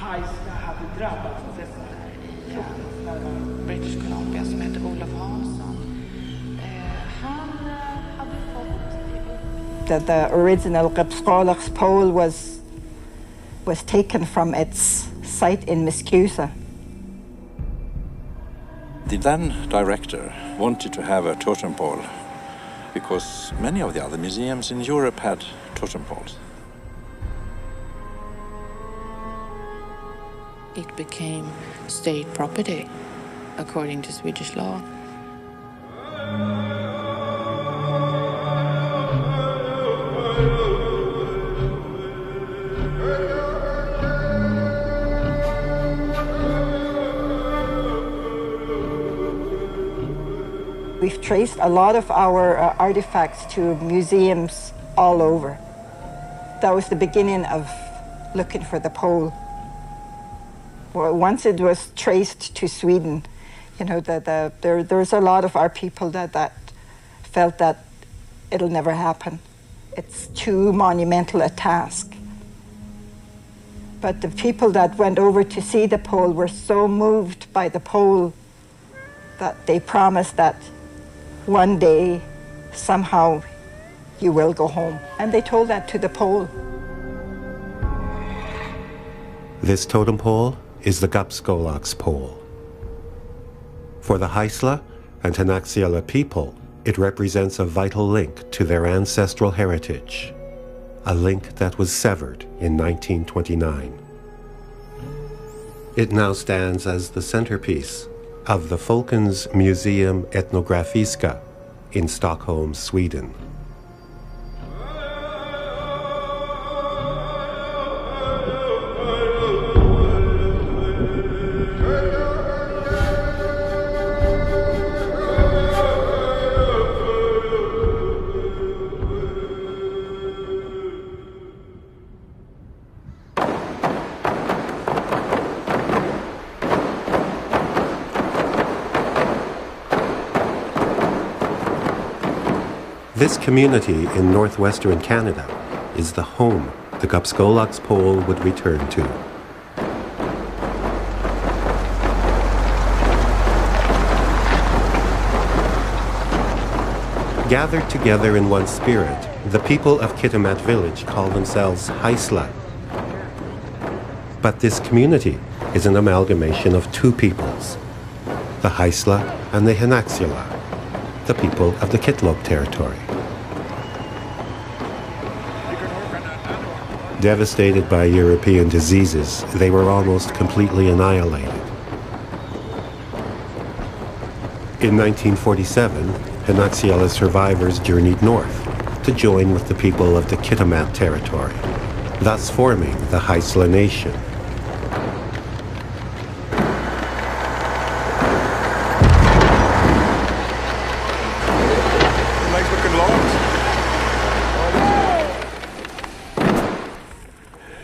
Haisla hade drabbats av dessa British Columbia som heter Olof Hansson. Han hade fått the original Gpsgolox pole was taken from its site in Miscusa. The then director wanted to have a totem pole because many of the other museums in Europe had totem poles. It became state property according to Swedish law. We've traced a lot of our artifacts to museums all over. That was the beginning of looking for the pole. Well, once it was traced to Sweden, you know, there's a lot of our people that felt that it'll never happen. It's too monumental a task. But the people that went over to see the pole were so moved by the pole that they promised that one day, somehow, you will go home. And they told that to the pole. This totem pole is the Gpsgolox pole. For the Haisla and Haisla people, it represents a vital link to their ancestral heritage, a link that was severed in 1929. It now stands as the centerpiece of the Folkens Museum Etnografiska in Stockholm, Sweden. This community in northwestern Canada is the home the Gpsgolox pole would return to. Gathered together in one spirit, the people of Kitimat village call themselves Haisla. But this community is an amalgamation of two peoples, the Haisla and the Haisla, the people of the Kitlop territory. Devastated by European diseases, they were almost completely annihilated. In 1947, Haisla survivors journeyed north to join with the people of the Kitimat territory, thus forming the Haisla nation.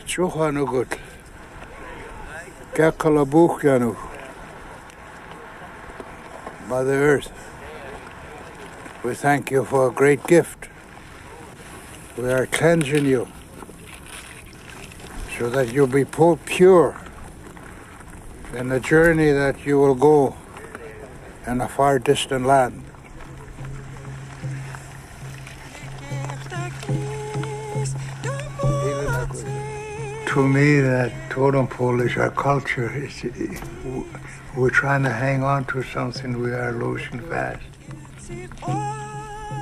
Chuchanu good. Kakalabuchanu. Mother Earth, we thank you for a great gift. We are cleansing you so that you'll be pure in the journey that you will go in a far distant land. To me, that totem pole is our culture. We're trying to hang on to something we are losing fast.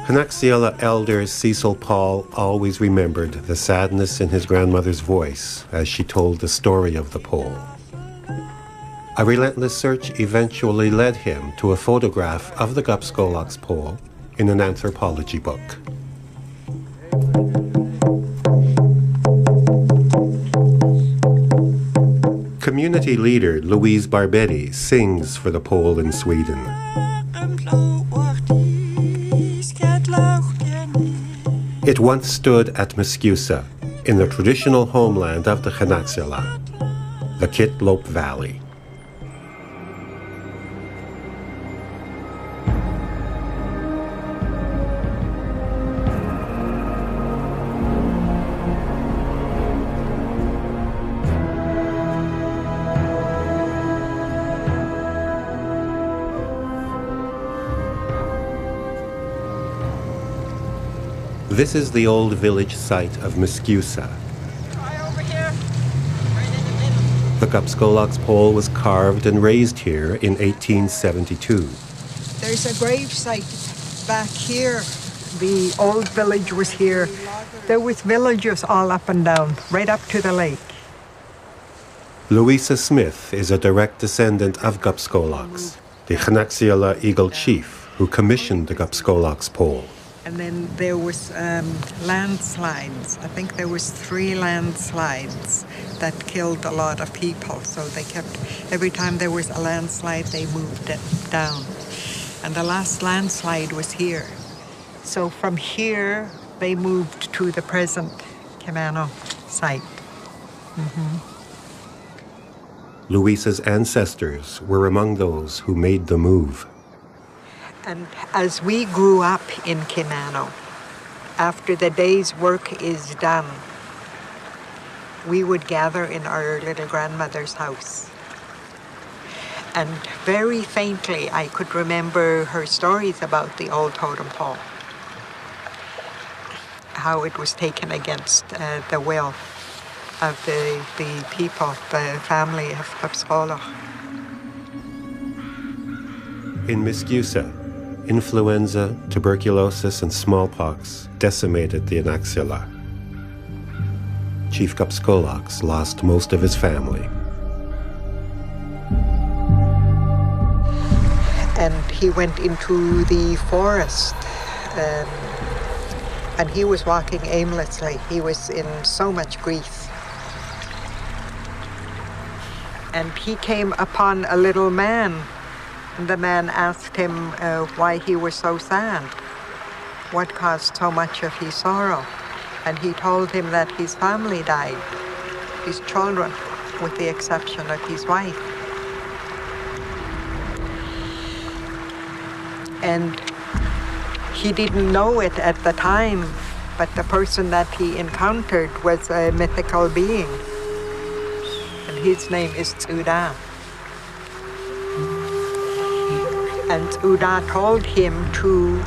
Haisla elder Cecil Paul always remembered the sadness in his grandmother's voice as she told the story of the pole. A relentless search eventually led him to a photograph of the Gpsgolox pole in an anthropology book. Community leader Louise Barbetti sings for the pole in Sweden. It once stood at Miscusa, in the traditional homeland of the Haisla, the Kitlop Valley. This is the old village site of Miscusa. The Gpsgolox pole was carved and raised here in 1872. There's a grave site back here. The old village was here. There was villages all up and down, right up to the lake. Louisa Smith is a direct descendant of Gpsgolox, the Ayayqwayaksheelth Eagle chief who commissioned the Gpsgolox pole. And then there was landslides. I think there was 3 landslides that killed a lot of people. So they kept, every time there was a landslide, they moved it down. And the last landslide was here. So from here, they moved to the present Kimano site. Louisa's ancestors were among those who made the move. And as we grew up in Kimano, after the day's work is done, we would gather in our little grandmother's house. And very faintly, I could remember her stories about the old totem pole, how it was taken against the will of the people, the family of Gpsgolox. In Miscusa, influenza, tuberculosis, and smallpox decimated the Ayayqwayaksheelth. Chief Gpsgolox lost most of his family. And he went into the forest, and he was walking aimlessly. He was in so much grief. And he came upon a little man. The man asked him why he was so sad, what caused so much of his sorrow. And he told him that his family died, his children, with the exception of his wife. And he didn't know it at the time, but the person that he encountered was a mythical being. And his name is Tsuda. And Tsuda told him to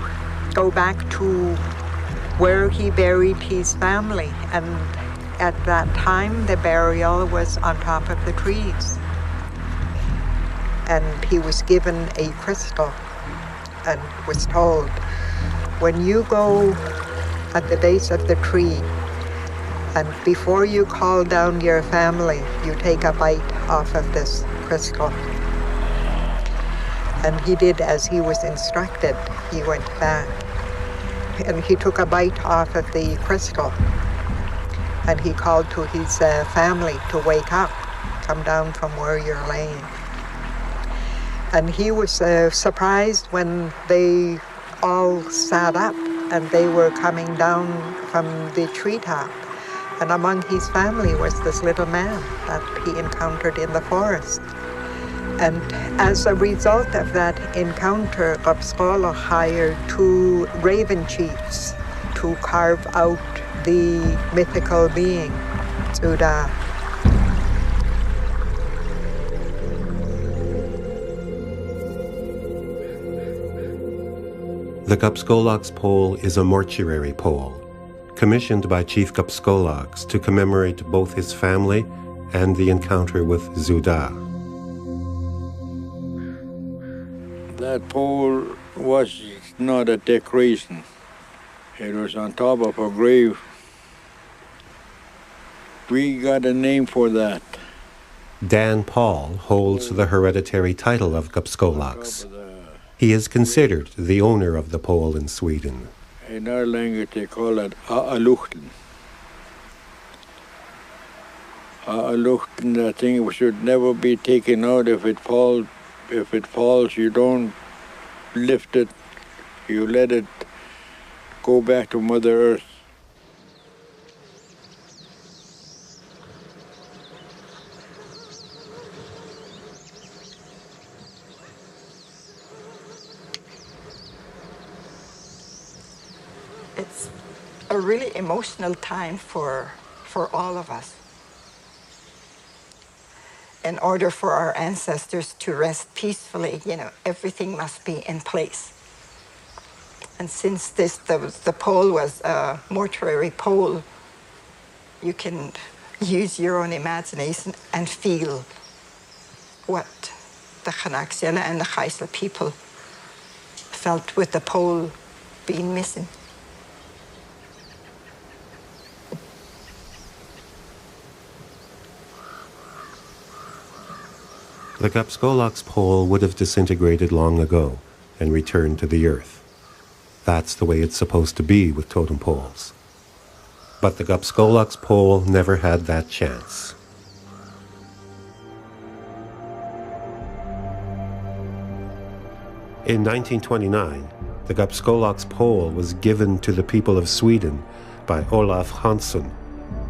go back to where he buried his family. And at that time, the burial was on top of the trees. And he was given a crystal and was told, when you go at the base of the tree, and before you call down your family, you take a bite off of this crystal. And he did as he was instructed. He went back and he took a bite off of the crystal. And he called to his family to wake up, come down from where you're laying. And he was surprised when they all sat up and they were coming down from the treetop. And among his family was this little man that he encountered in the forest. And as a result of that encounter, Gpsgolox hired 2 raven chiefs to carve out the mythical being, Tsuda. The Gpsgolox pole is a mortuary pole, commissioned by Chief Gpsgolox to commemorate both his family and the encounter with Tsuda. That pole was not a decoration. It was on top of a grave. We got a name for that. Dan Paul holds the hereditary title of Gpsgolox. He is considered the owner of the pole in Sweden. In our language they call it Ayayqwayaksheelth. Ayayqwayaksheelth, that thing should never be taken out. If it falls, you don't lift it. You let it go back to Mother Earth. It's a really emotional time for all of us. In order for our ancestors to rest peacefully, everything must be in place. And since the pole was a mortuary pole, you can use your own imagination and feel what the Ayayqwayaksheelth and the Haisla people felt with the pole being missing. The Gpsgolox pole would have disintegrated long ago and returned to the earth. That's the way it's supposed to be with totem poles. But the Gpsgolox pole never had that chance. In 1929, the Gpsgolox pole was given to the people of Sweden by Olaf Hansson,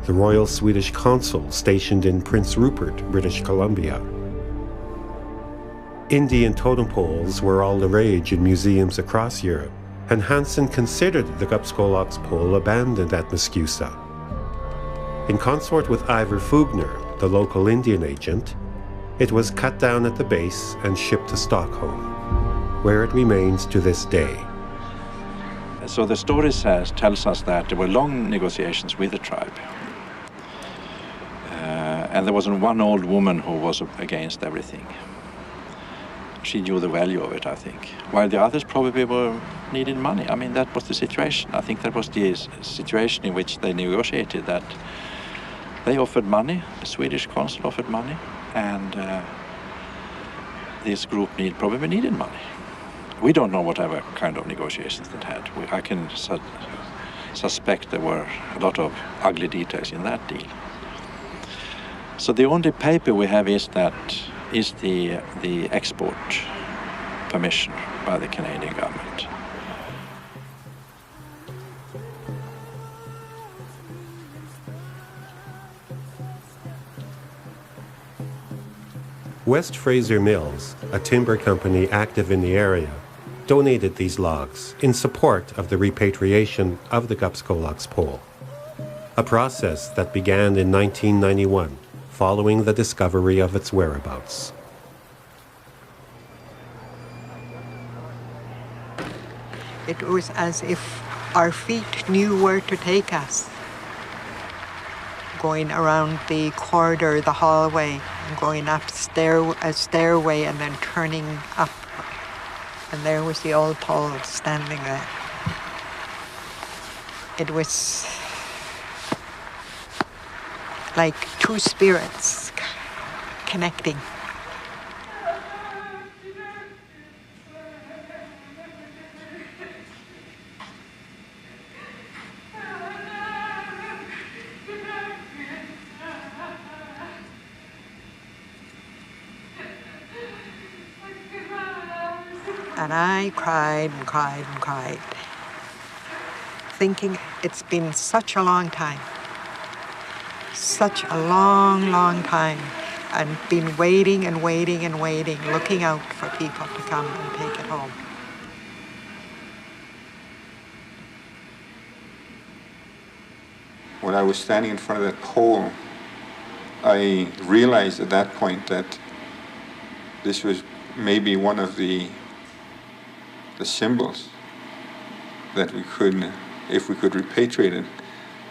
the Royal Swedish Consul stationed in Prince Rupert, British Columbia. Indian totem poles were all the rage in museums across Europe, and Hansson considered the Gpsgolox pole abandoned at Muscusa. In consort with Ivar Fugner, the local Indian agent, it was cut down at the base and shipped to Stockholm, where it remains to this day. So the story tells us that there were long negotiations with the tribe. And there wasn't one old woman who was against everything. She knew the value of it, I think. While the others probably needed money. I mean, that was the situation. I think that was the situation in which they negotiated, that they offered money, the Swedish consul offered money, and this group probably needed money. We don't know whatever kind of negotiations that had. I can suspect there were a lot of ugly details in that deal. So the only paper we have is the export permission by the Canadian government. West Fraser Mills, a timber company active in the area, donated these logs in support of the repatriation of the Gpsgolox pole, a process that began in 1991 following the discovery of its whereabouts. It was as if our feet knew where to take us. Going around the corridor, the hallway, and going up a stairway and then turning up. And there was the old pole standing there. It was like two spirits connecting. And I cried and cried and cried, thinking it's been such a long time. Such a long, long time, and been waiting and waiting and waiting, looking out for people to come and take it home. When I was standing in front of that pole, I realized at that point that this was maybe one of the symbols that we could, if we could repatriate it,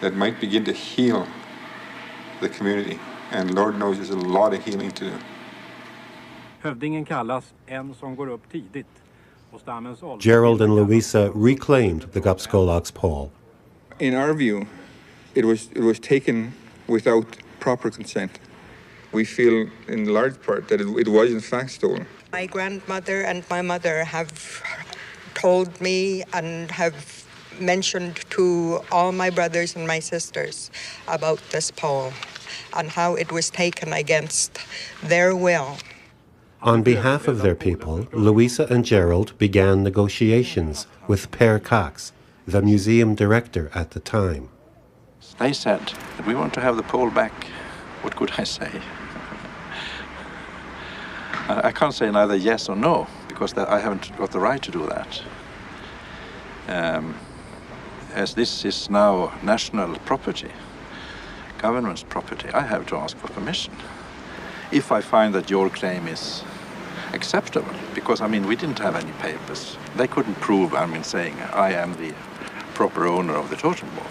that might begin to heal the community. And Lord knows there's a lot of healing to do. Hövdingen kallas en som går upp tidigt. Gerald and Louisa reclaimed the Gpsgolox pole. In our view, it was taken without proper consent. We feel in large part that it was in fact stolen. My grandmother and my mother have told me and have mentioned to all my brothers and my sisters about this pole and how it was taken against their will. On behalf of their people, Louisa and Gerald began negotiations with Per Cox, the museum director at the time. They said that we want to have the pole back. What could I say? I can't say neither yes or no, because I haven't got the right to do that. As this is now national property, government's property, I have to ask for permission. If I find that your claim is acceptable, because I mean we didn't have any papers. They couldn't prove, I mean, saying I am the proper owner of the totem pole.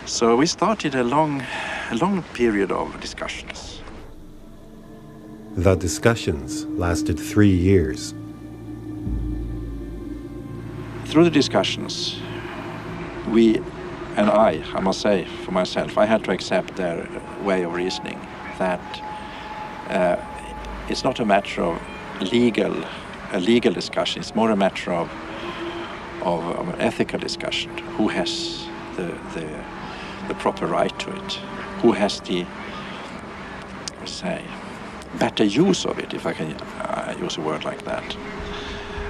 So we started a long period of discussions. The discussions lasted 3 years. Through the discussions, we, and I must say for myself, I had to accept their way of reasoning, that it's not a matter of a legal discussion, it's more a matter of an ethical discussion. Who has the proper right to it? Who has the, say, better use of it, if I can use a word like that?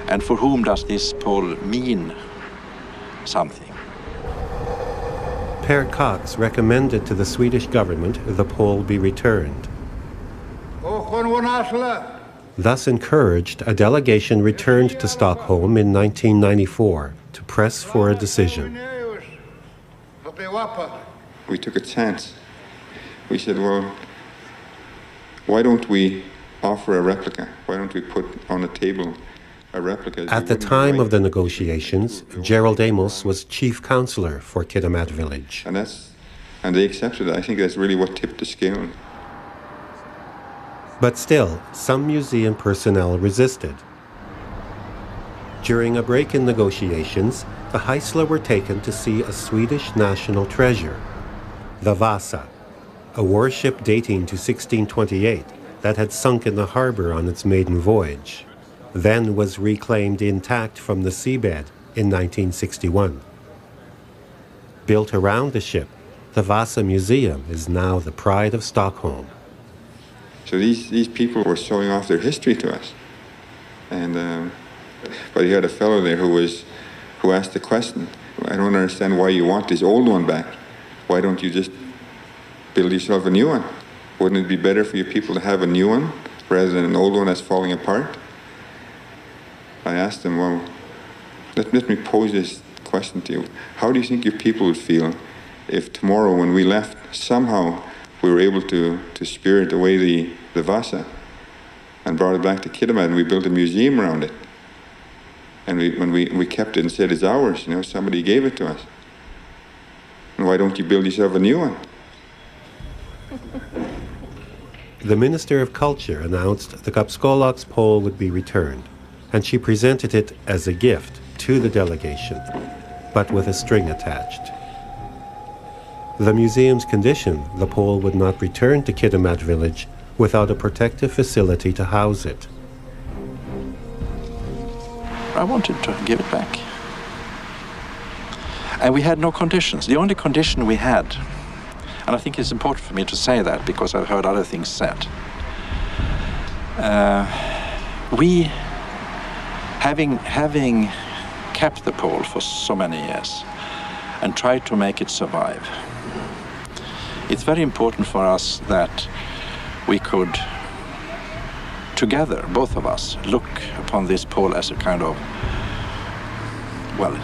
And for whom does this pole mean something? Per Cox recommended to the Swedish government the pole be returned. Thus encouraged, a delegation returned to Stockholm in 1994 to press for a decision. We took a chance. We said, well, why don't we offer a replica? Why don't we put on the table a replica? At the time of the negotiations, Gerald Amos was chief counselor for Kitimat village. And they accepted it. I think that's really what tipped the scale. But still, some museum personnel resisted. During a break in negotiations, the Haisla were taken to see a Swedish national treasure, the Vasa, a warship dating to 1628 that had sunk in the harbor on its maiden voyage, then was reclaimed intact from the seabed in 1961. Built around the ship, the Vasa Museum is now the pride of Stockholm. So these people were showing off their history to us. And but you had a fellow there who asked the question, I don't understand why you want this old one back. Why don't you just build yourself a new one? Wouldn't it be better for your people to have a new one rather than an old one that's falling apart? I asked them, well, let me pose this question to you. How do you think your people would feel if tomorrow when we left, somehow we were able to spirit away the Vasa and brought it back to Kitimat and we built a museum around it? And when we kept it and said it's ours, you know, somebody gave it to us. And why don't you build yourself a new one? The Minister of Culture announced the Gpsgolox pole would be returned, and she presented it as a gift to the delegation, but with a string attached. The museum's condition, the pole would not return to Kitimat village without a protective facility to house it. I wanted to give it back. And we had no conditions. The only condition we had, and I think it's important for me to say that because I've heard other things said. We, having kept the pole for so many years and tried to make it survive, it's very important for us that we could, together, both of us, look upon this pole as a kind of, well,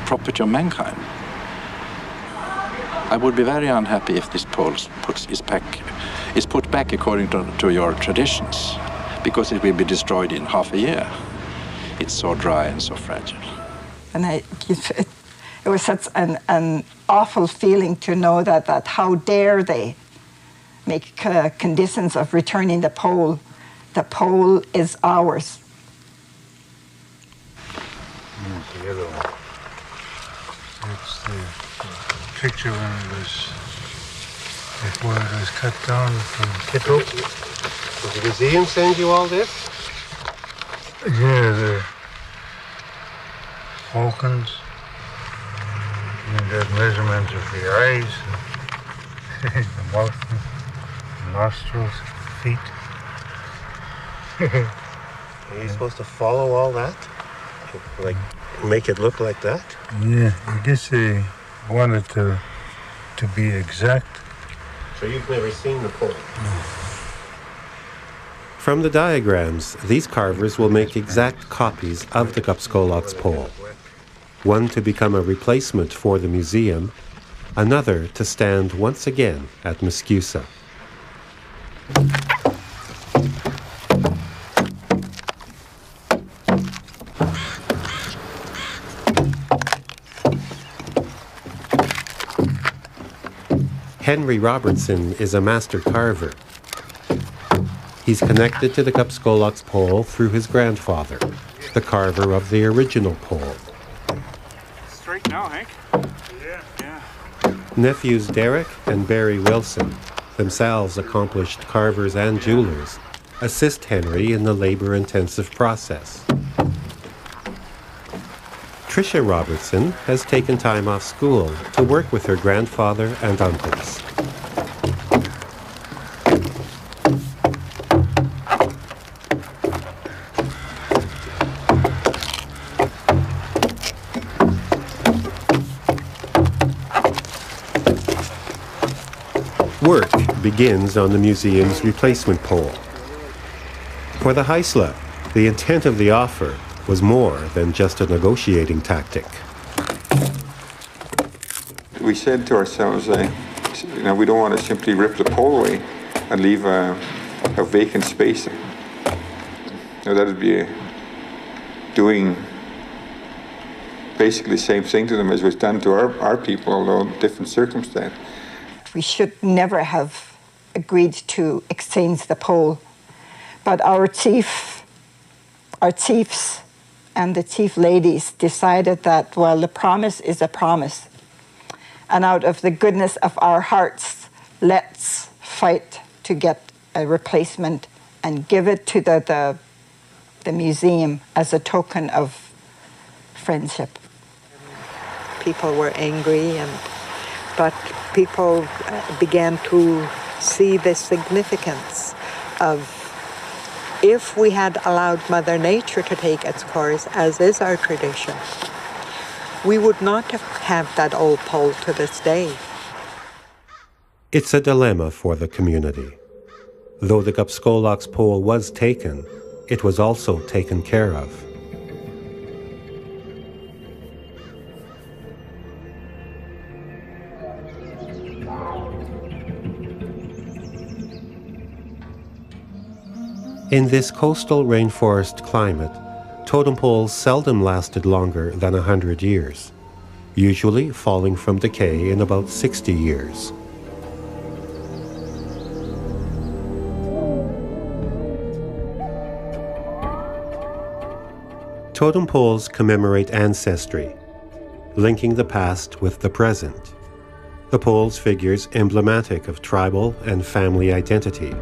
property of mankind. I would be very unhappy if this pole is put back according to your traditions, because it will be destroyed in half a year. It's so dry and so fragile. And it was such an awful feeling to know that how dare they make conditions of returning the pole. The pole is ours. The other one. It's the picture when it was, before it was cut down from Kittle. Did the museum send you all this? Yeah, the falcons. And the measurements of the eyes, the mouth, the nostrils, feet. Are you supposed to follow all that? Like, make it look like that? Yeah, I guess they wanted to be exact. So you've never seen the pole? No. From the diagrams, these carvers will make exact copies of the Gpsgolox pole. One to become a replacement for the museum, another to stand once again at Muscusa. Henry Robertson is a master carver. He's connected to the Gpsgolox pole through his grandfather, the carver of the original pole. Straight now, Hank? Yeah. Nephews Derek and Barry Wilson, themselves accomplished carvers and jewelers, assist Henry in the labor-intensive process. Tricia Robertson has taken time off school to work with her grandfather and uncles. Work begins on the museum's replacement pole. For the Haisla, the intent of the offer was more than just a negotiating tactic. We said to ourselves, we don't want to simply rip the pole away and leave a vacant space. That would be doing basically the same thing to them as was done to our people, although different circumstance. We should never have agreed to exchange the pole, but our chiefs and the chief ladies decided that, well, the promise is a promise. And out of the goodness of our hearts, let's fight to get a replacement and give it to the museum as a token of friendship. People were angry, but people began to see the significance of, if we had allowed Mother Nature to take its course, as is our tradition, we would not have that old pole to this day. It's a dilemma for the community. Though the Gpsgolox pole was taken, it was also taken care of. In this coastal rainforest climate, totem poles seldom lasted longer than 100 years, usually falling from decay in about 60 years. Totem poles commemorate ancestry, linking the past with the present. The pole's figures emblematic of tribal and family identity.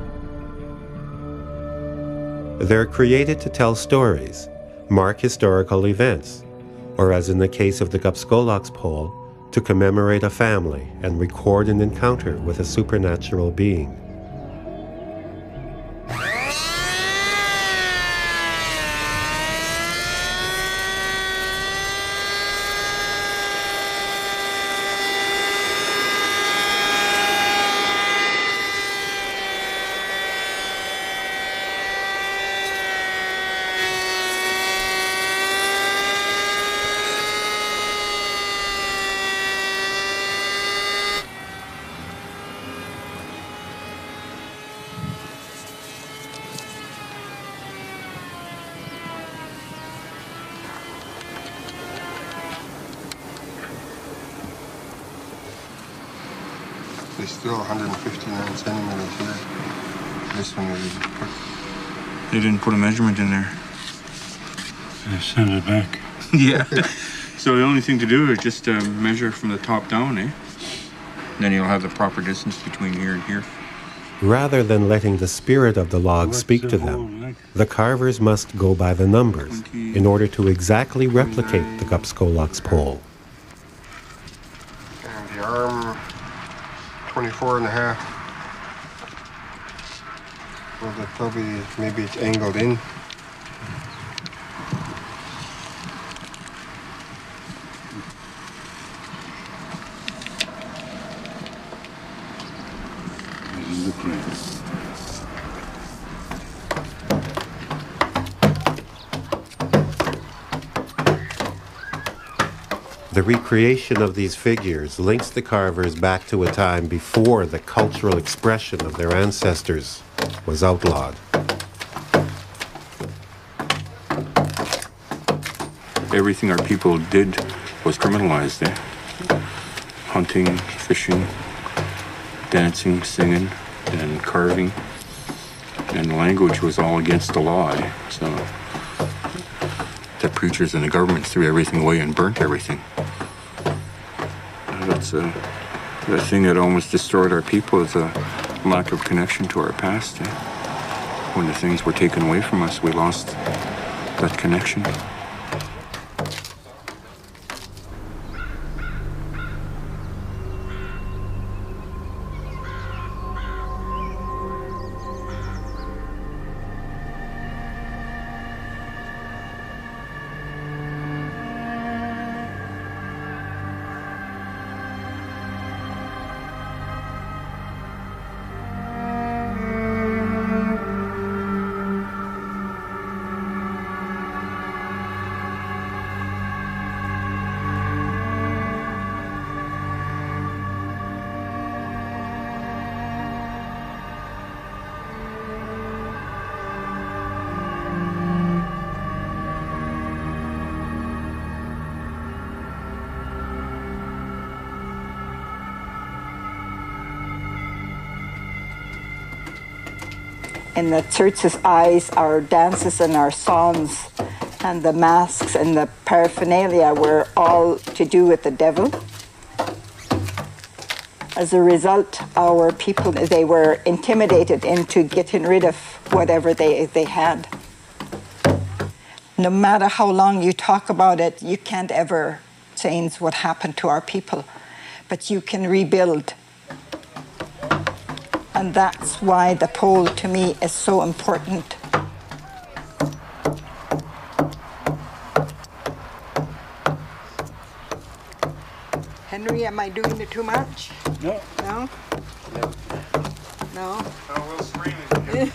They're created to tell stories, mark historical events, or as in the case of the Gpsgolox pole, to commemorate a family and record an encounter with a supernatural being. It's still 159 centimeters here. This one they didn't put a measurement in there. Send it back. Yeah. So the only thing to do is just measure from the top down, eh? Then you'll have the proper distance between here and here. Rather than letting the spirit of the log speak to them, the carvers must go by the numbers in order to exactly replicate the Gpsgolox pole. And the arm, 24 and a half. Well, that probably, maybe it's angled in. This is the crane. The recreation of these figures links the carvers back to a time before the cultural expression of their ancestors was outlawed. Everything our people did was criminalized, eh? Hunting, fishing, dancing, singing, and carving. And language was all against the law. So the preachers and the government threw everything away and burnt everything. That's the thing that almost destroyed our people, is a lack of connection to our past. When the things were taken away from us, we lost that connection. In the church's eyes, our dances and our songs and the masks and the paraphernalia were all to do with the devil. As a result, our people, they were intimidated into getting rid of whatever they had. No matter how long you talk about it, you can't ever change what happened to our people, but you can rebuild. And that's why the pole, to me, is so important. Henry, am I doing it too much? No. No? No? Oh, we'll screen it.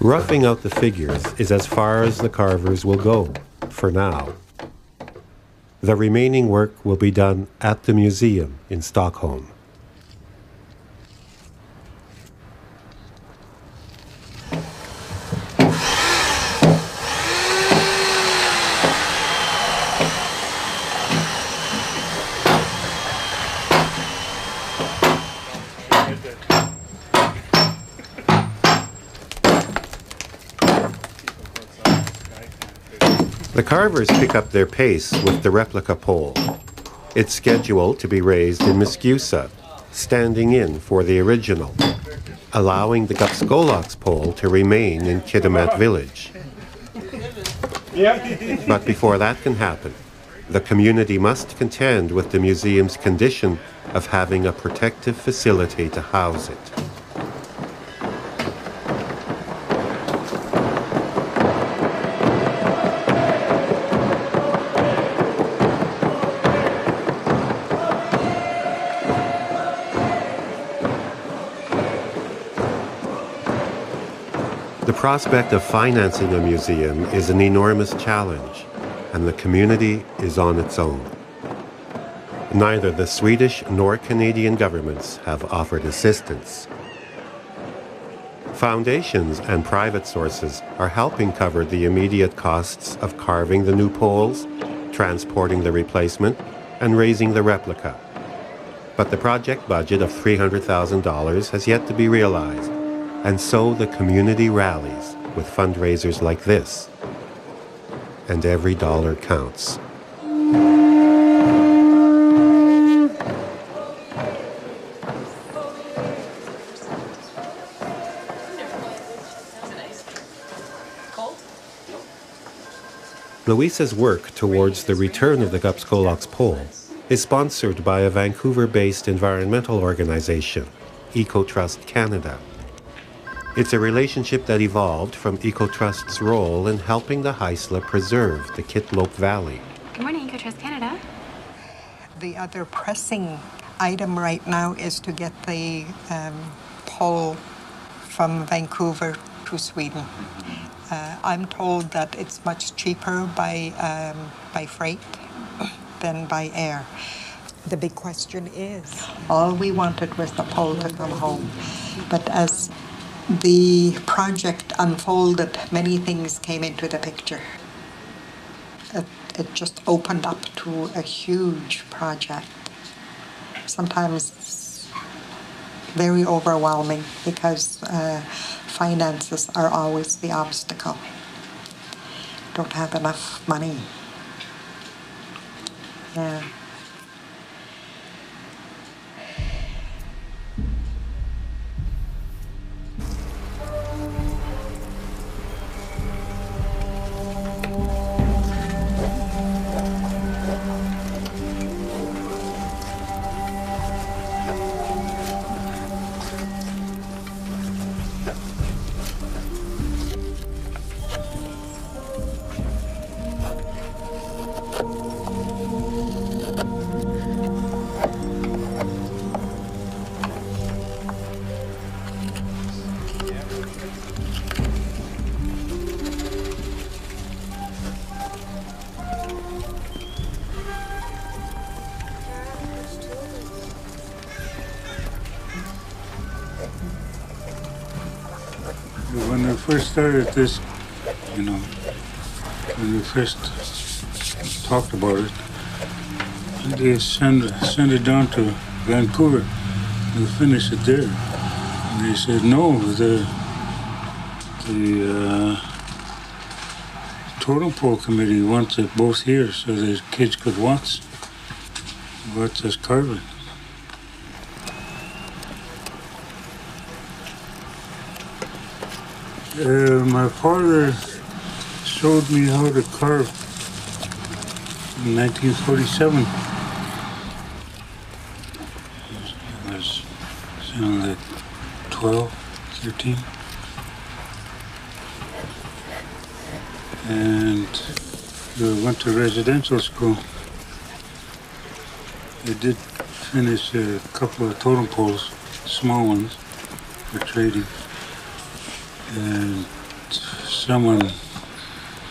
Roughing out the figures is as far as the carvers will go, for now. The remaining work will be done at the museum in Stockholm. The carvers pick up their pace with the replica pole. It's scheduled to be raised in Muscusa, standing in for the original, allowing the Gpsgolox pole to remain in Kitimat village. But before that can happen, the community must contend with the museum's condition of having a protective facility to house it. The prospect of financing a museum is an enormous challenge, and the community is on its own. Neither the Swedish nor Canadian governments have offered assistance. Foundations and private sources are helping cover the immediate costs of carving the new poles, transporting the replacement, and raising the replica. But the project budget of $300,000 has yet to be realized, and so the community rallies with fundraisers like this. And every dollar counts. Louisa's work towards the return of the Gpsgolox pole is sponsored by a Vancouver-based environmental organization, EcoTrust Canada. It's a relationship that evolved from EcoTrust's role in helping the Haisla preserve the Kitlope Valley. Good morning, EcoTrust Canada. The other pressing item right now is to get the pole from Vancouver to Sweden. I'm told that it's much cheaper by freight than by air. The big question is, all we wanted was the pole to come home. But as the project unfolded, many things came into the picture. It just opened up to a huge project. Sometimes very overwhelming because finances are always the obstacle. Don't have enough money. Yeah. When I first started this, when we first talked about it, they send it down to Vancouver and finish it there. And they said no, the Totem Pole Committee wants it both here so the kids could watch us carving. My father showed me how to carve in 1947. I was like 12, 13. And we went to residential school. I did finish a couple of totem poles, small ones, for trading. And someone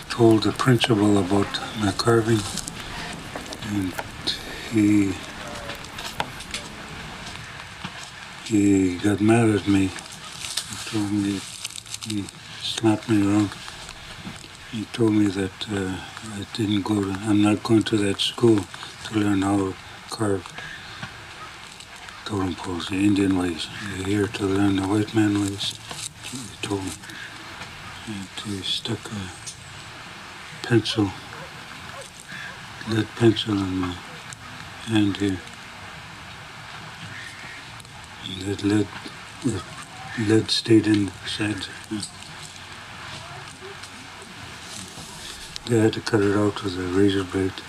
told the principal about my carving, and he got mad at me. He told me, he slapped me around. He told me that I'm not going to that school to learn how to carve totem poles, the Indian ways. You're here to learn the white man ways. He told me. And he stuck a pencil, lead pencil in my hand here. And that lead stayed inside. They had to cut it out with a razor blade to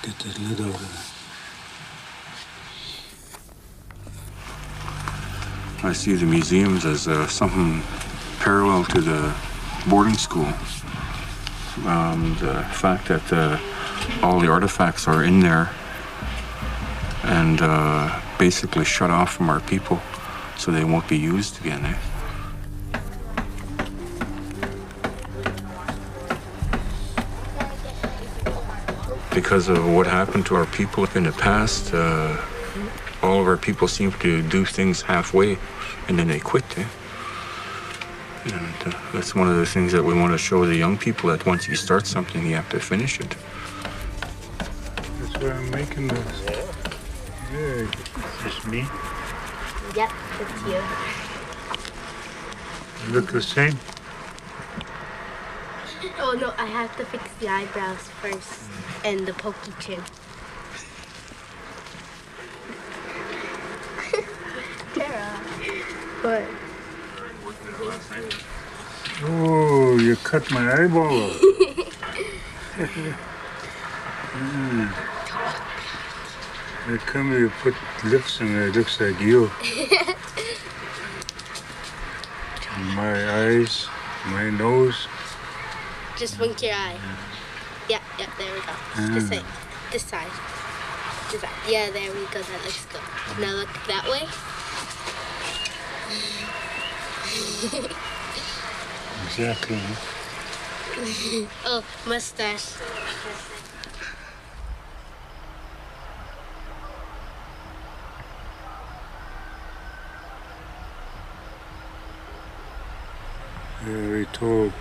get that lead out of it. I see the museums as something parallel to the boarding school. The fact that all the artifacts are in there and basically shut off from our people so they won't be used again. Eh? Because of what happened to our people in the past, all of our people seem to do things halfway and then they quit. Eh? And that's one of the things that we want to show the young people, that once you start something, you have to finish it. That's why I'm making this. Is this me? Yep, it's you. You look the same? Oh no, I have to fix the eyebrows first and the pokey chin. Tara. What? Oh, you cut my eyeball off. How come you put lips in there? It looks like you. My eyes, my nose. Just wink your eye. Yeah, there we go. This side. This side. This side. Yeah, there we go. That looks good. Now look that way. Exactly. Oh, mustache. We told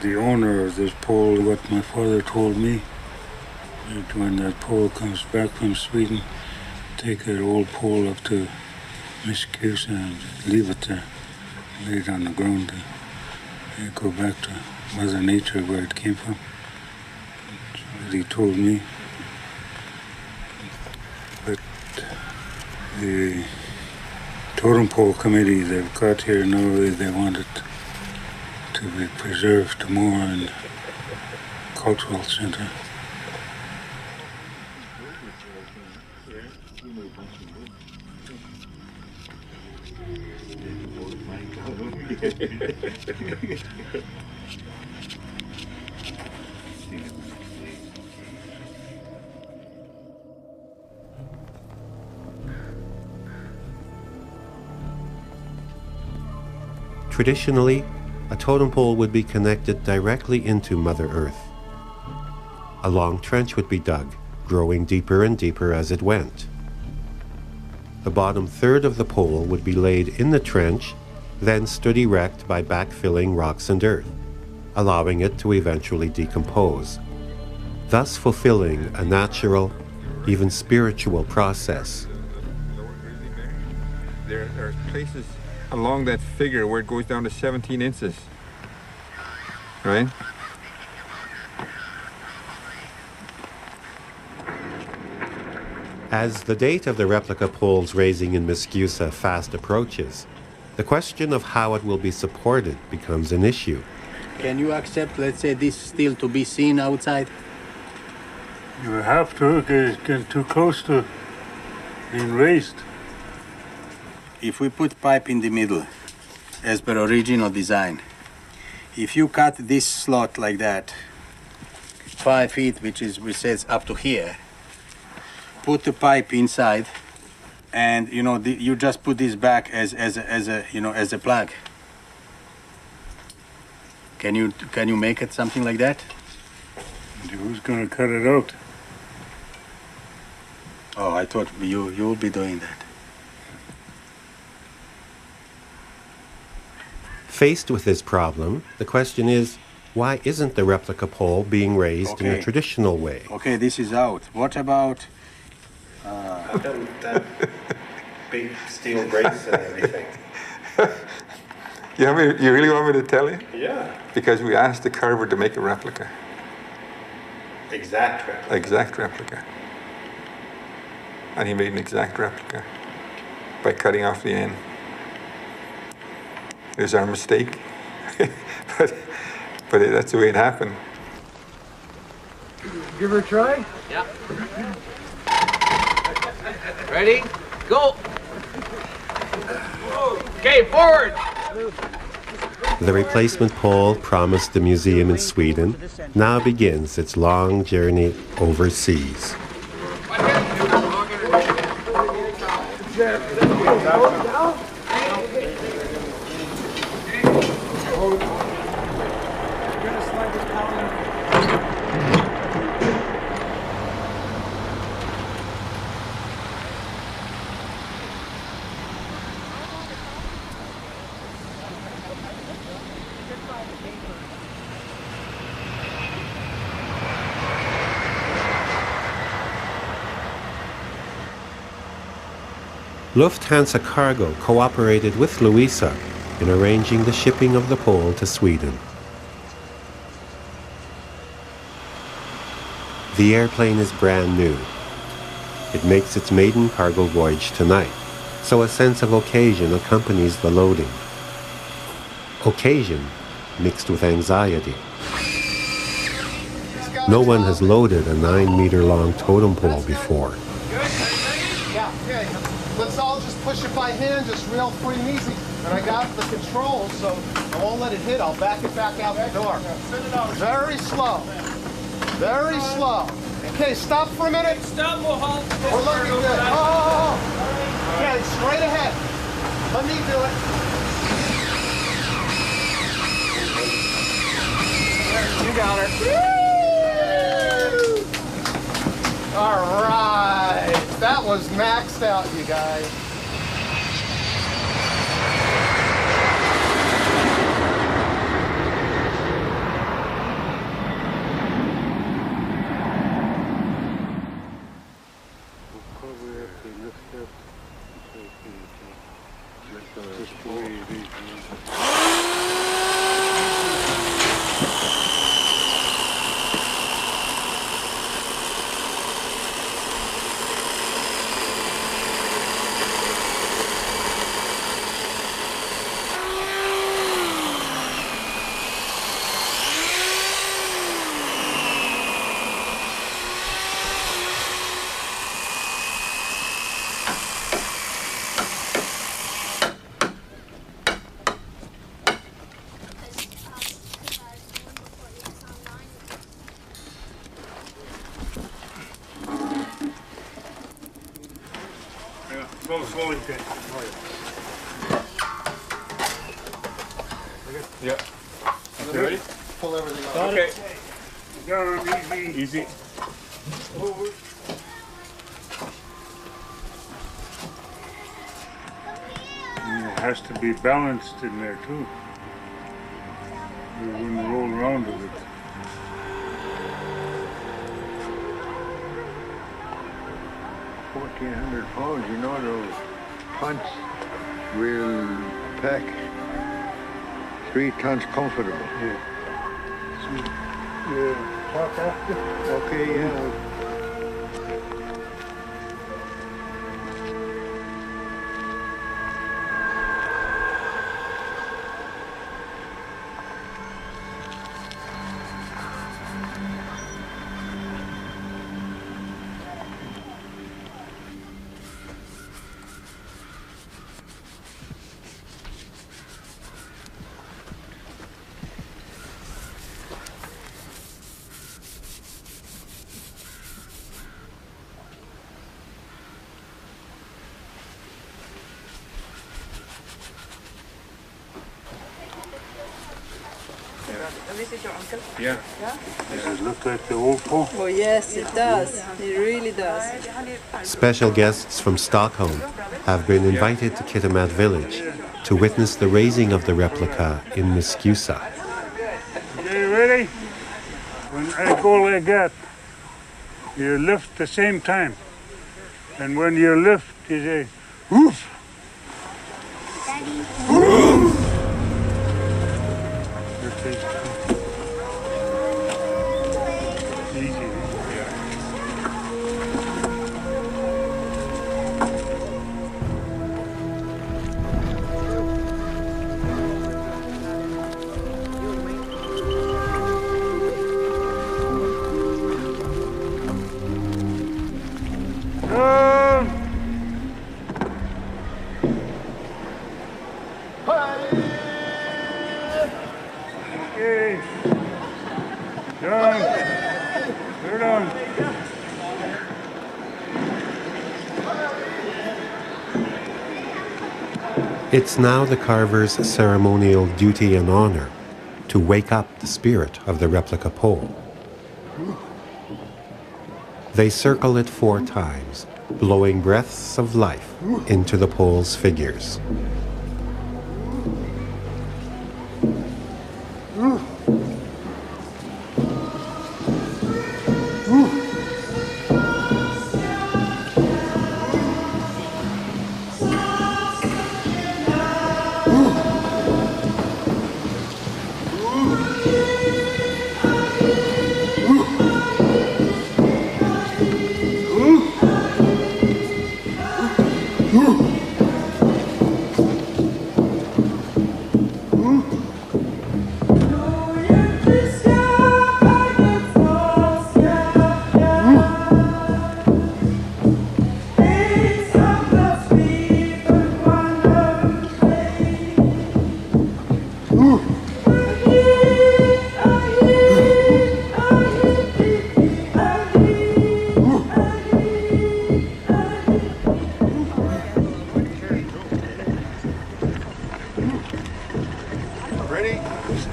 the owner of this pole what my father told me. That when that pole comes back from Sweden, take that old pole up to Gpsgolox and leave it there. Lay it on the ground and go back to Mother Nature where it came from. That's what he told me. But the Totem Pole Committee they've got here in Norway, they want it to be preserved more in cultural center. Traditionally, a totem pole would be connected directly into Mother Earth. A long trench would be dug, growing deeper and deeper as it went. The bottom third of the pole would be laid in the trench, then stood erect by backfilling rocks and earth, allowing it to eventually decompose, thus fulfilling a natural, even spiritual process. There are places along that figure where it goes down to 17 inches, right? As the date of the replica pole's raising in Gpsgolox fast approaches, the question of how it will be supported becomes an issue. Can you accept, let's say, this still to be seen outside? You have to, because it's getting too close to being raised. If we put pipe in the middle, as per original design, if you cut this slot like that, 5 feet, which says up to here, put the pipe inside, and you just put this back as a plug. Can you make it something like that? And who's going to cut it out? Oh, I thought you will be doing that. Faced with this problem, the question is, why isn't the replica pole being raised in a traditional way? Okay, this is out. What about... that big steel brace and everything. You really want me to tell you? Yeah. Because we asked the carver to make a replica. Exact replica. Exact replica. And he made an exact replica by cutting off the end. It was our mistake, but that's the way it happened. Give her a try? Yeah. Ready? Go! Okay, forward! The replacement pole promised the museum in Sweden now begins its long journey overseas. Lufthansa Cargo cooperated with Louisa in arranging the shipping of the pole to Sweden. The airplane is brand new. It makes its maiden cargo voyage tonight, so a sense of occasion accompanies the loading. Occasion mixed with anxiety. No one has loaded a 9-meter-long totem pole before. Yeah, okay. Let's all just push it by hand, just real free and easy. And I got the controls, so I won't let it hit. I'll back it back out the door. Very slow. Very slow. Okay, stop for a minute. Stop, Mohawk. We're looking good. Oh. Okay, straight ahead. Let me do it. You got her. All right. That was maxed out, you guys. Yeah. Okay, ready? Pull everything off. Okay. Down, easy. Easy. Forward. It has to be balanced in there too. You wouldn't roll around with it. £1,400, you know those punts will pack 3 tons comfortable. Yeah. Talk after? Okay, yeah. This is your uncle? Yeah. Does it look like the old pole? Oh yes, it does. It really does. Special guests from Stockholm have been invited to Kitimat village to witness the raising of the replica in Miskusa. Okay, ready? When I go like that, you lift the same time. And when you lift, you say, woof! Woof! It's now the carver's ceremonial duty and honor to wake up the spirit of the replica pole. They circle it 4 times, blowing breaths of life into the pole's figures.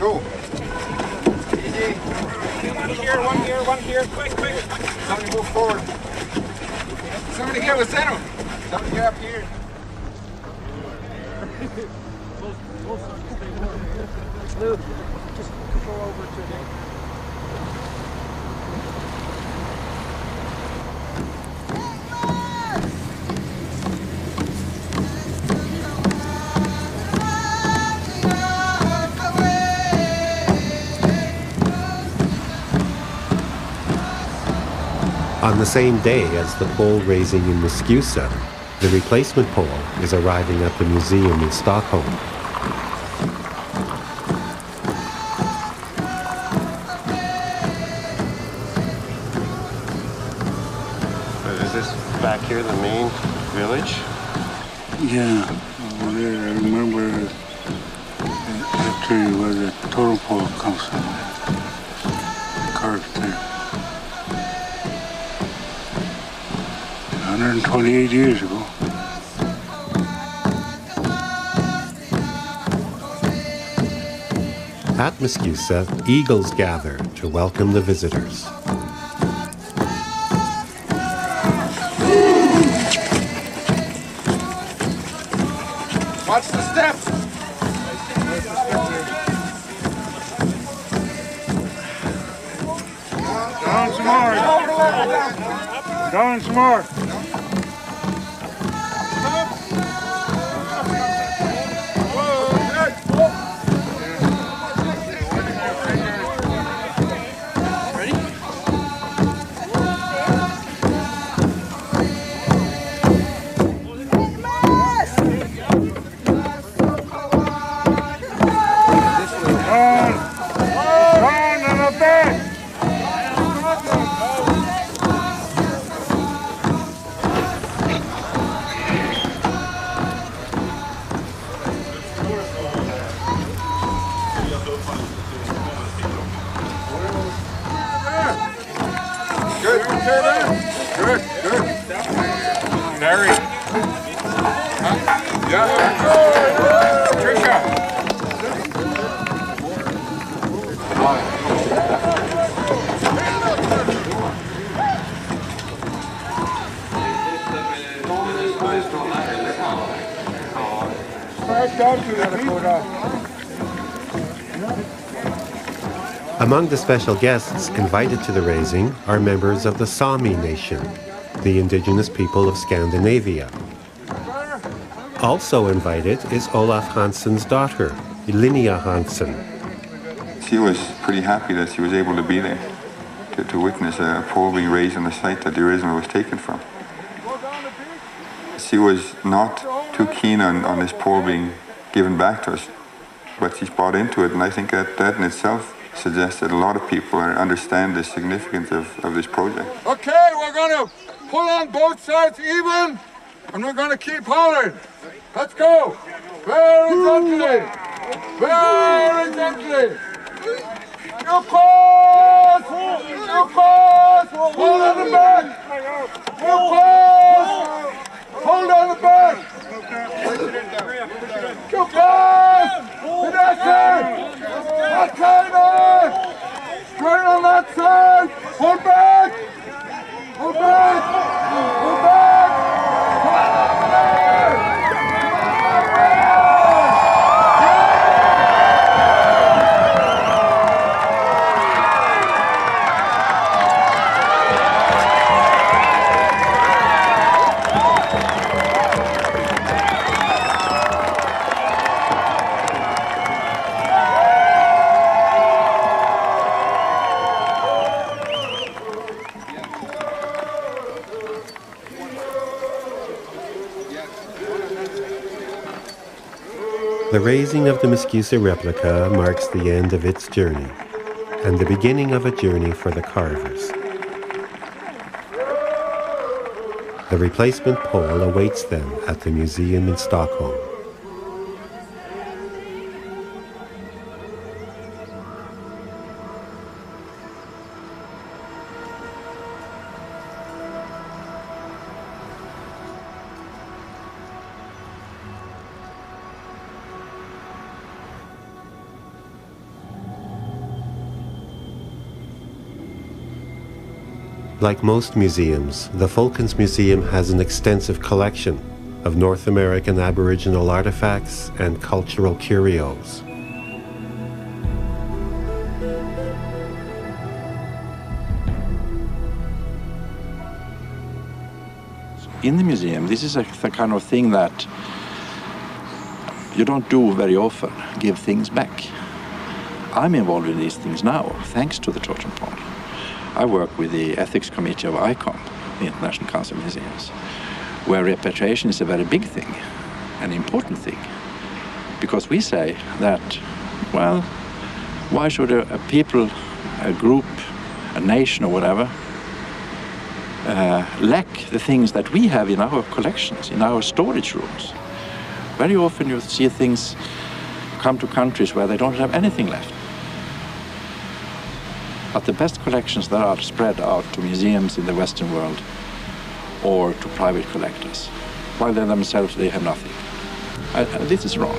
Go. One here, quick. Somebody move forward. Somebody get with center. Somebody get up here. Luke, just go over to the... On the same day as the pole raising in Muskusa, the replacement pole is arriving at the museum in Stockholm. Is this back here the main village? Yeah, over there. I remember actually where the totem pole comes from. Carved there. 128 years ago. At Muskusa, eagles gather to welcome the visitors. Watch the steps. Down some more. Down some more. Among the special guests invited to the raising are members of the Sami nation, the indigenous people of Scandinavia. Also invited is Olaf Hansen's daughter, Linnea Hansen. She was pretty happy that she was able to be there, to witness a pole being raised on the site that the original was taken from. She was not too keen on this pole being given back to us, but she's bought into it, and I think that in itself suggests that a lot of people understand the significance of this project. Okay, we're going to pull on both sides even, and we're going to keep hauling. Let's go. Very gently. Very gently. You pause. You pause. Hold on the back. You pause. Hold on the back. You pause. Okay, man. Straight on that side. Hold back. Hold back. Hold back. The raising of the Muskusa replica marks the end of its journey and the beginning of a journey for the carvers. The replacement pole awaits them at the museum in Stockholm. Like most museums, the Folkens Museum has an extensive collection of North American Aboriginal artifacts and cultural curios. In the museum, this is the kind of thing that you don't do very often, give things back. I'm involved in these things now, thanks to the Totem pole. I work with the ethics committee of ICOM, the International Council of Museums, where repatriation is a very big thing, an important thing. Because we say that, well, why should a people, a group, a nation or whatever, lack the things that we have in our collections, in our storage rooms? Very often you see things come to countries where they don't have anything left. But the best collections that are spread out to museums in the Western world or to private collectors, while they themselves they have nothing. This is wrong.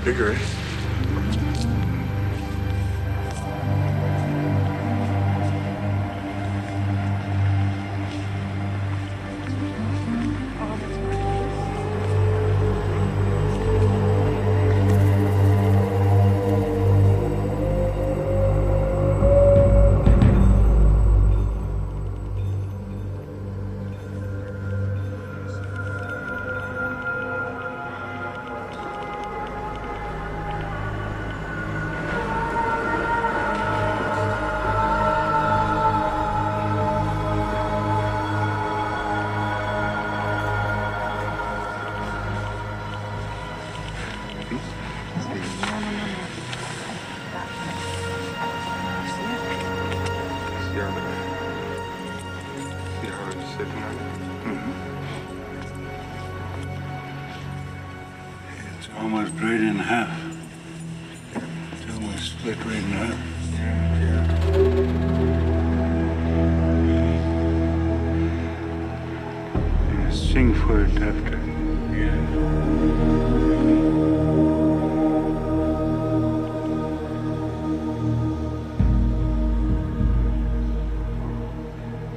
Bigger, eh? Almost right in half. It's almost split right in half. Yeah, sing for it after.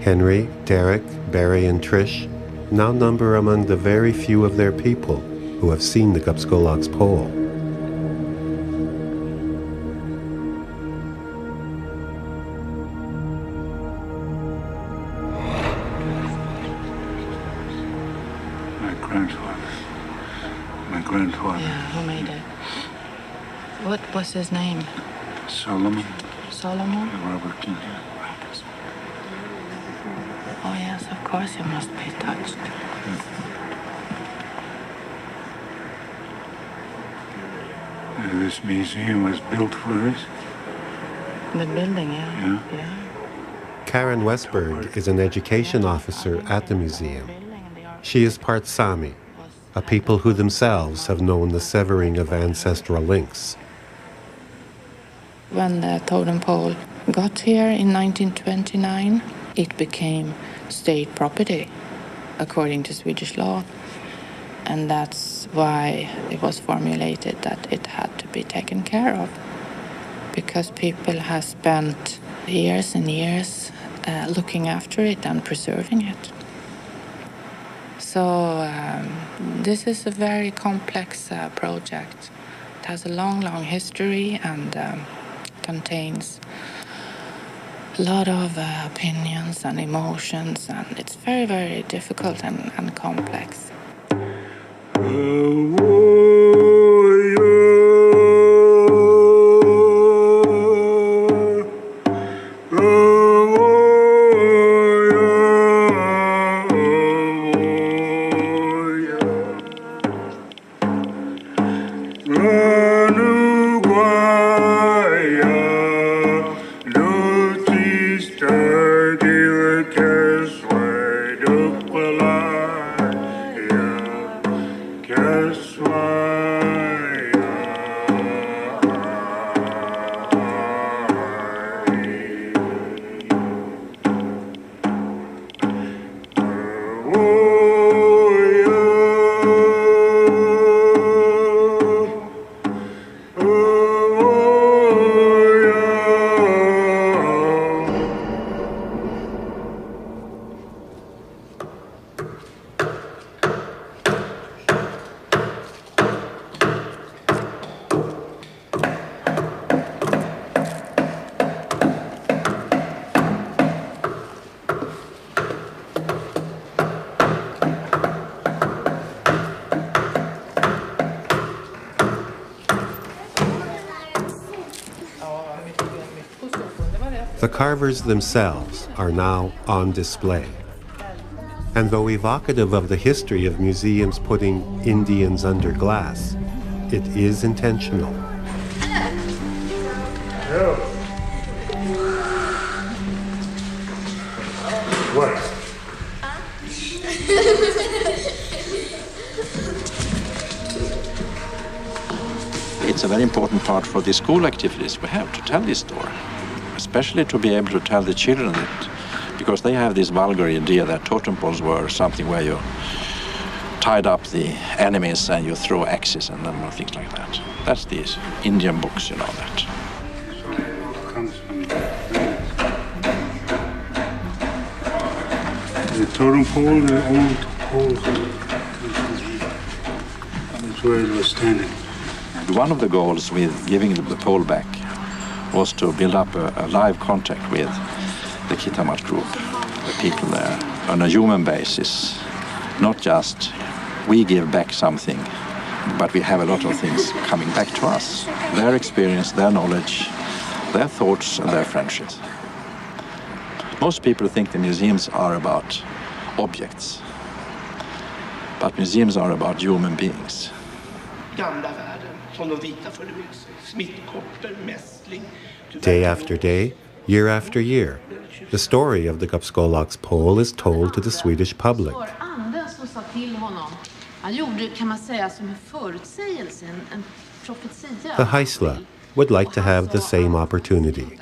Henry, Derek, Barry, and Trish now number among the very few of their people who have seen the Gpsgolox pole. My grandfather. Yeah, who made it? What was his name? Solomon. Solomon? Robert King. Oh yes, of course you must be touched. This museum was built for this. The building, yeah. Karen Westberg is an education officer at the museum. She is part Sami, a people who themselves have known the severing of ancestral links. When the totem pole got here in 1929, it became state property, according to Swedish law. And that's why it was formulated that it had to be taken care of. Because people have spent years and years looking after it and preserving it. So this is a very complex project. It has a long, long history and contains a lot of opinions and emotions, and it's very, very difficult and complex. Yeah. The carvers themselves are now on display. And though evocative of the history of museums putting Indians under glass, it is intentional. What? It's a very important part for the school activities we have to tell this story, especially to be able to tell the children that, because they have this vulgar idea that totem poles were something where you tied up the enemies and you throw axes and things like that. That's these Indian books, you know that. The totem pole, the old pole, that's where it was standing. One of the goals with giving the pole back was to build up a live contact with the Kitamat group, the people there, on a human basis. Not just we give back something, but we have a lot of things coming back to us. Their experience, their knowledge, their thoughts and their friendships. Most people think the museums are about objects, but museums are about human beings. Day after day, year after year, the story of the Gpsgolox pole is told to the Swedish public. The Haisla would like to have the same opportunity.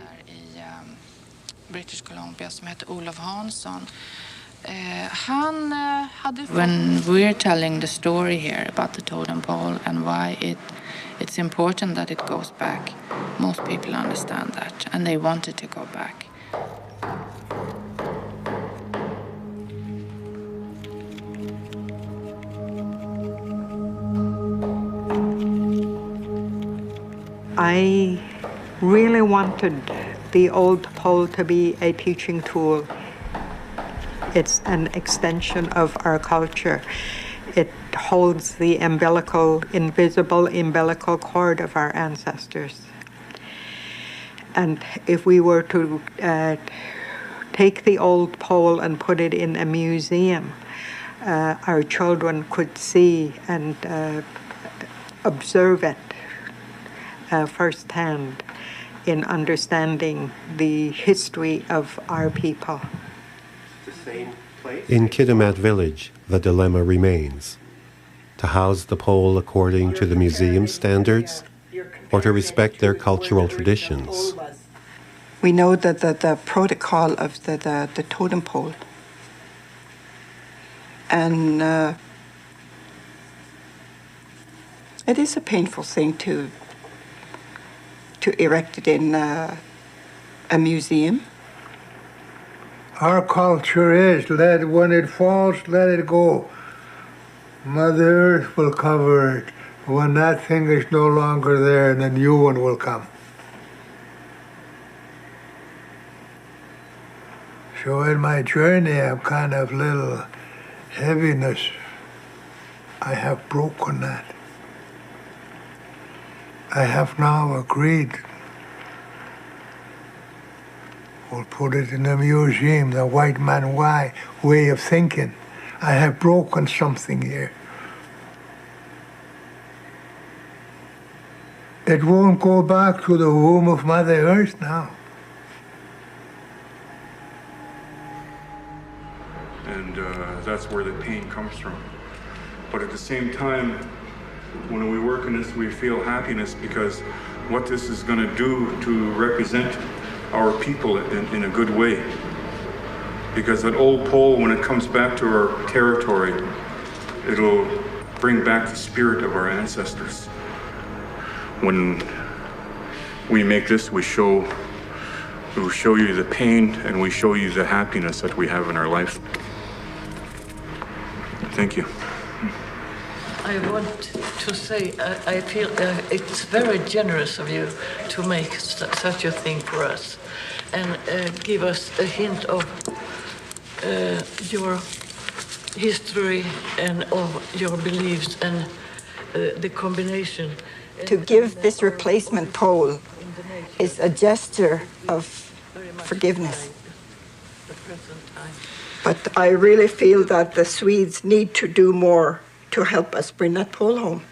When we're telling the story here about the totem pole and why it's important that it goes back, most people understand that and they want it to go back. I really wanted the old pole to be a teaching tool. It's an extension of our culture. It holds the invisible umbilical cord of our ancestors. And if we were to take the old pole and put it in a museum, our children could see and observe it firsthand in understanding the history of our people. In Kitamat village, the dilemma remains: to house the pole according to the museum standards or to respect their cultural traditions. We know that the protocol of the totem pole, and it is a painful thing to erect it in a museum. Our culture is, when it falls, let it go. Mother Earth will cover it. When that thing is no longer there, the new one will come. So in my journey, I'm kind of little heaviness. I have broken that. I have now agreed. We'll put it in a museum, the white man way of thinking. I have broken something here. It won't go back to the womb of Mother Earth now. And that's where the pain comes from. But at the same time, when we work in this, we feel happiness because what this is going to do to represent our people in a good way. Because that old pole, when it comes back to our territory, it'll bring back the spirit of our ancestors. When we make this, we show you the pain and we show you the happiness that we have in our life. Thank you. I want to say, I feel it's very generous of you to make such a thing for us and give us a hint of your history and of your beliefs and the combination. To give this replacement pole is a gesture of forgiveness. But I really feel that the Swedes need to do more to help us bring that pole home.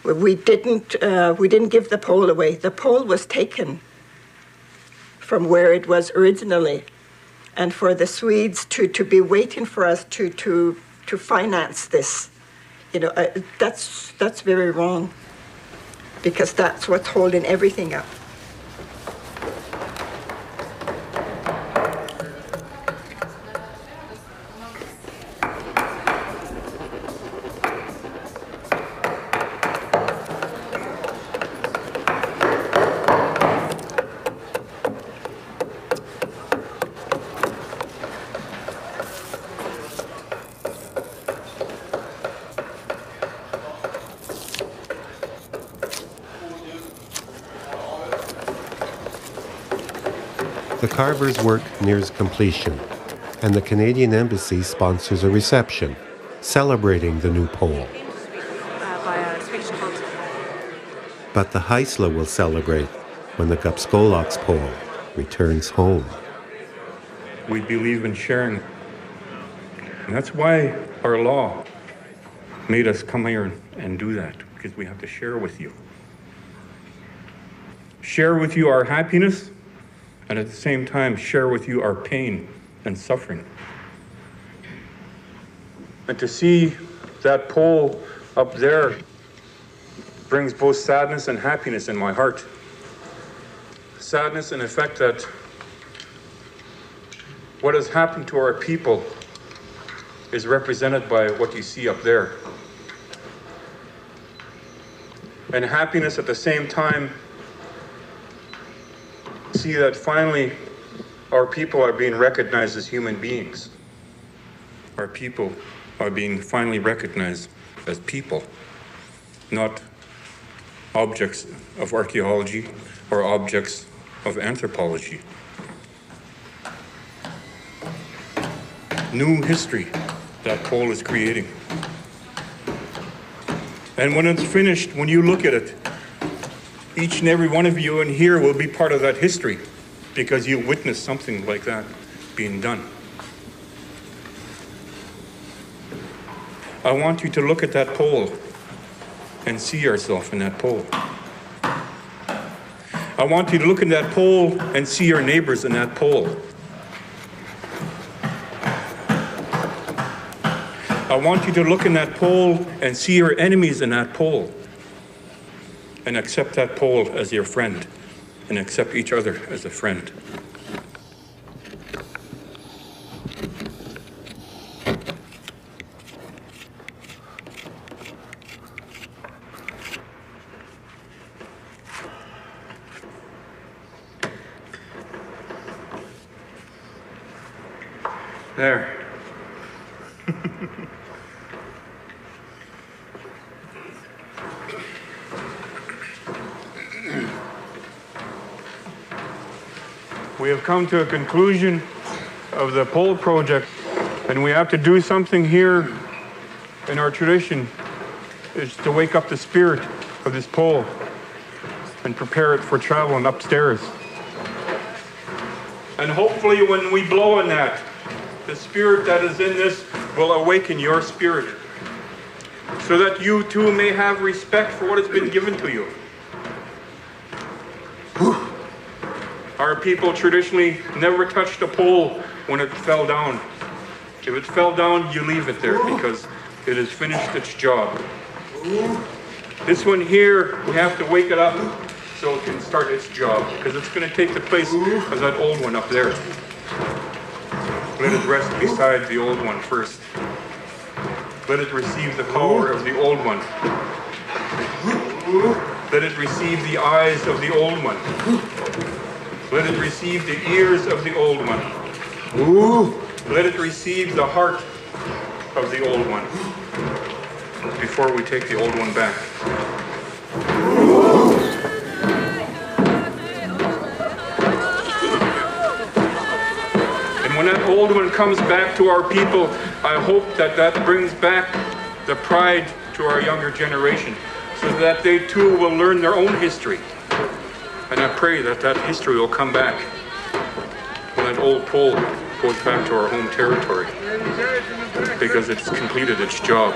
We didn't give the pole away. The pole was taken from where it was originally, and for the Swedes to be waiting for us to finance this, that's very wrong, because that's what's holding everything up. The carver's work nears completion, and the Canadian Embassy sponsors a reception celebrating the new pole. But the Haisla will celebrate when the Gpsgolox pole returns home. We believe in sharing. And that's why our law made us come here and do that, because we have to share with you. Share with you our happiness, and at the same time share with you our pain and suffering. And to see that pole up there brings both sadness and happiness in my heart. Sadness in the fact that what has happened to our people is represented by what you see up there. And happiness at the same time, see that finally our people are being recognized as human beings. Our people are being finally recognized as people, not objects of archaeology or objects of anthropology. New history that pole is creating. And when it's finished, when you look at it, each and every one of you in here will be part of that history, because you witnessed something like that being done. I want you to look at that pole and see yourself in that pole. I want you to look at that pole and see your neighbors in that pole. I want you to look in that pole and see your enemies in that pole, and accept that pole as your friend, and accept each other as a friend. There. We have come to a conclusion of the pole project, and we have to do something here in our tradition, is to wake up the spirit of this pole and prepare it for traveling upstairs. And hopefully when we blow on that, the spirit that is in this will awaken your spirit, so that you too may have respect for what has been given to you. Our people traditionally never touched a pole when it fell down. If it fell down, you leave it there because it has finished its job. This one here, we have to wake it up so it can start its job, because it's going to take the place of that old one up there. Let it rest beside the old one first. Let it receive the power of the old one. Let it receive the eyes of the old one. Let it receive the ears of the old one. Let it receive the heart of the old one before we take the old one back. And when that old one comes back to our people, I hope that that brings back the pride to our younger generation, so that they too will learn their own history And I pray that that history will come back. When that old pole goes back to our home territory, because it's completed its job.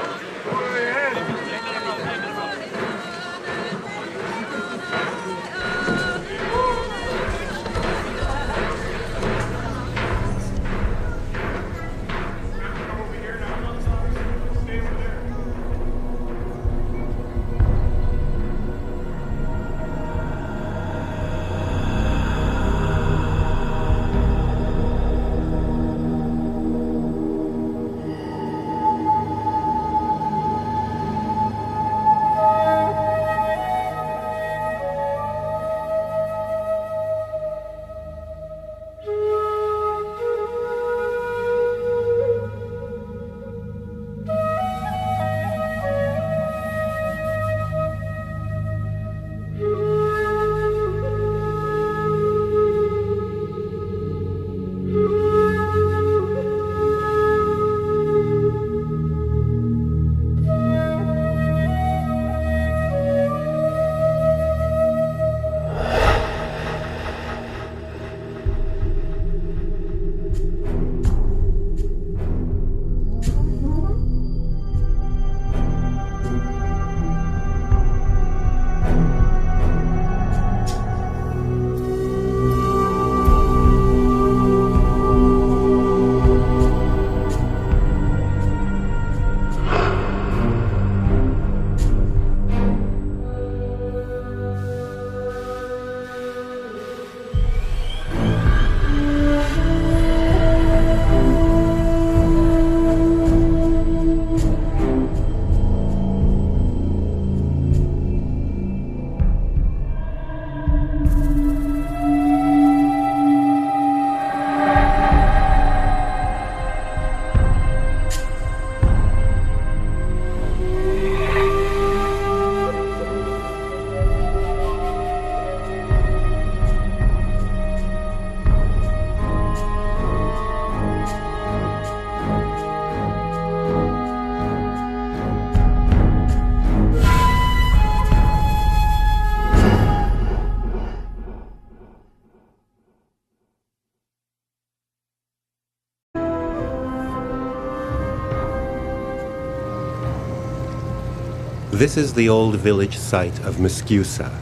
This is the old village site of Muscusa.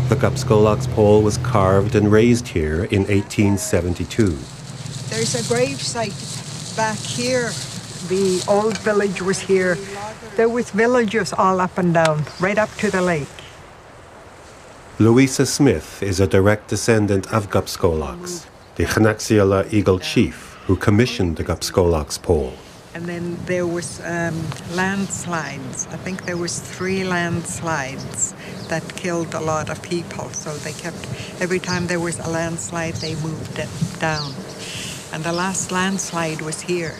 The Gpsgolox pole was carved and raised here in 1872. There's a grave site back here. The old village was here. There was villages all up and down, right up to the lake. Louisa Smith is a direct descendant of Gpsgolox, the Ayayqwayaksheelth Eagle chief who commissioned the Gpsgolox pole. And then there was landslides. I think there was 3 landslides that killed a lot of people. So they kept, every time there was a landslide, they moved it down. And the last landslide was here.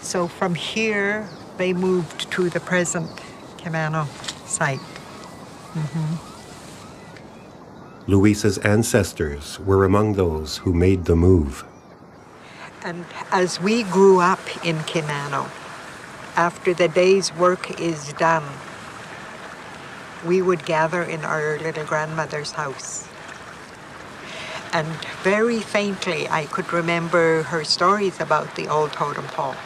So from here, they moved to the present Kimano site. Louisa's ancestors were among those who made the move. And as we grew up in Kimano, after the day's work is done, we would gather in our little grandmother's house. And very faintly, I could remember her stories about the old totem pole,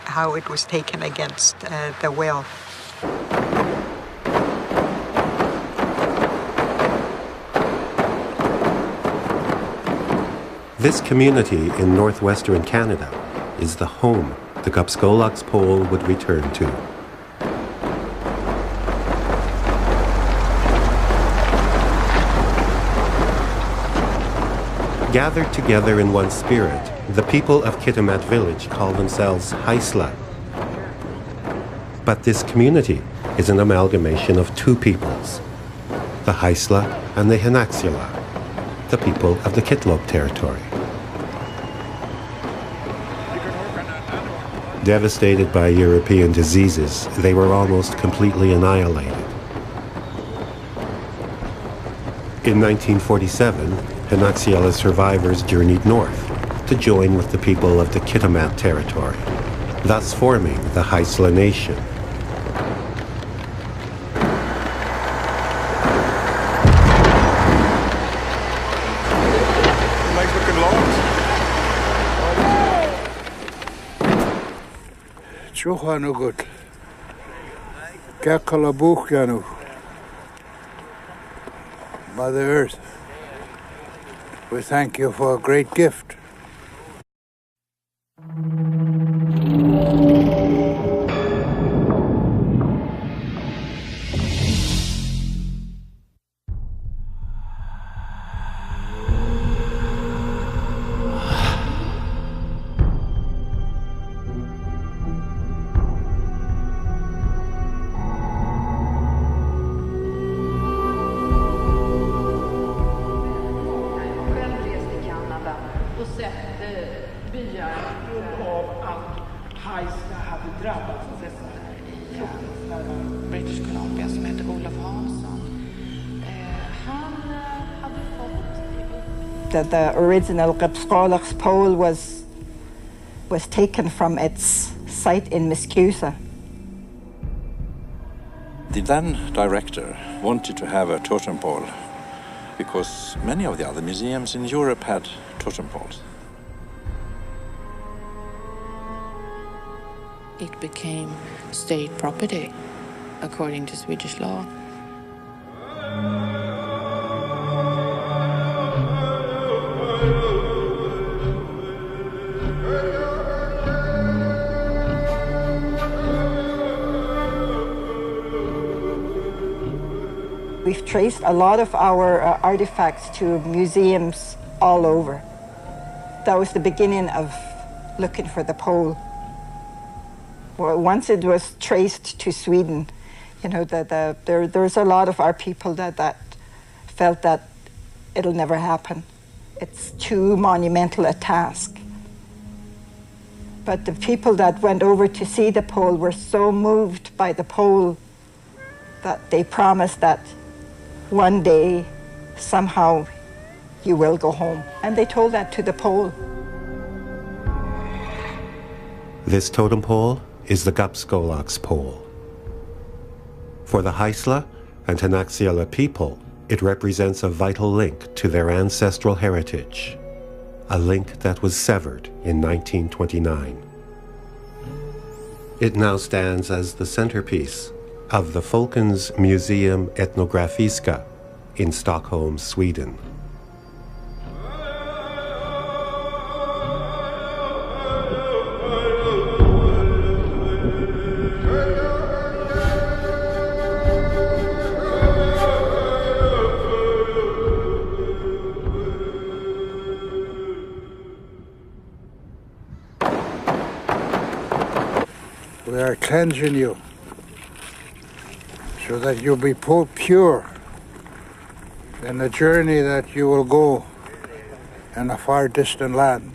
how it was taken against the will. This community in northwestern Canada is the home the Gpsgolox pole would return to. Gathered together in one spirit, the people of Kitimat village call themselves Haisla. But this community is an amalgamation of 2 peoples, the Haisla and the Ayayqwayaksheelth, the people of the Kitlop territory. Devastated by European diseases, they were almost completely annihilated. In 1947, Ayayqwayaksheelth survivors journeyed north to join with the people of the Kitimat territory, thus forming the Haisla nation. Chuchanugut. Gpsgolox. Mother Earth, we thank you for a great gift. Haisla hade drabbats av dessa British Columbia som heter Olof Hansson. Han hade fått... The original Gpsgolox pole was taken from its site in Miscusa. The then director wanted to have a totem pole because many of the other museums in Europe had totem poles. It became state property, according to Swedish law. We've traced a lot of our artifacts to museums all over. That was the beginning of looking for the pole. Well, once it was traced to Sweden, you know, there's a lot of our people that felt that it'll never happen. It's too monumental a task. But the people that went over to see the pole were so moved by the pole that they promised that one day, somehow, you will go home. And they told that to the pole. This totem pole is the Gpsgolox pole. For the Haisla and Ayayqwayaksheelth people, it represents a vital link to their ancestral heritage, a link that was severed in 1929. It now stands as the centerpiece of the Folkens Museum Etnografiska in Stockholm, Sweden. We are cleansing you so that you'll be pure in the journey that you will go in a far distant land.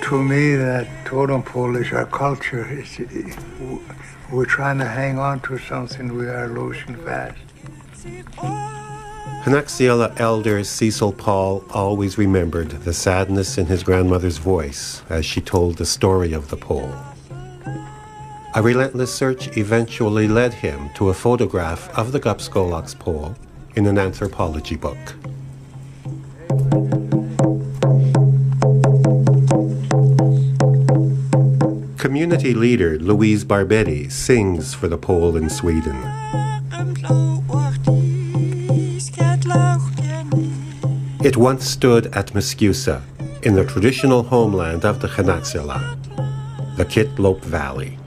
To me, that totem pole is our culture. We're trying to hang on to something we are losing fast. Ayayqwayaksheelth elder Cecil Paul always remembered the sadness in his grandmother's voice as she told the story of the pole. A relentless search eventually led him to a photograph of the Gpsgolox pole in an anthropology book. Community leader Louise Barbetti sings for the pole in Sweden. It once stood at Miscusa, in the traditional homeland of the Ayayqwayaksheelth, the Kitlope Valley.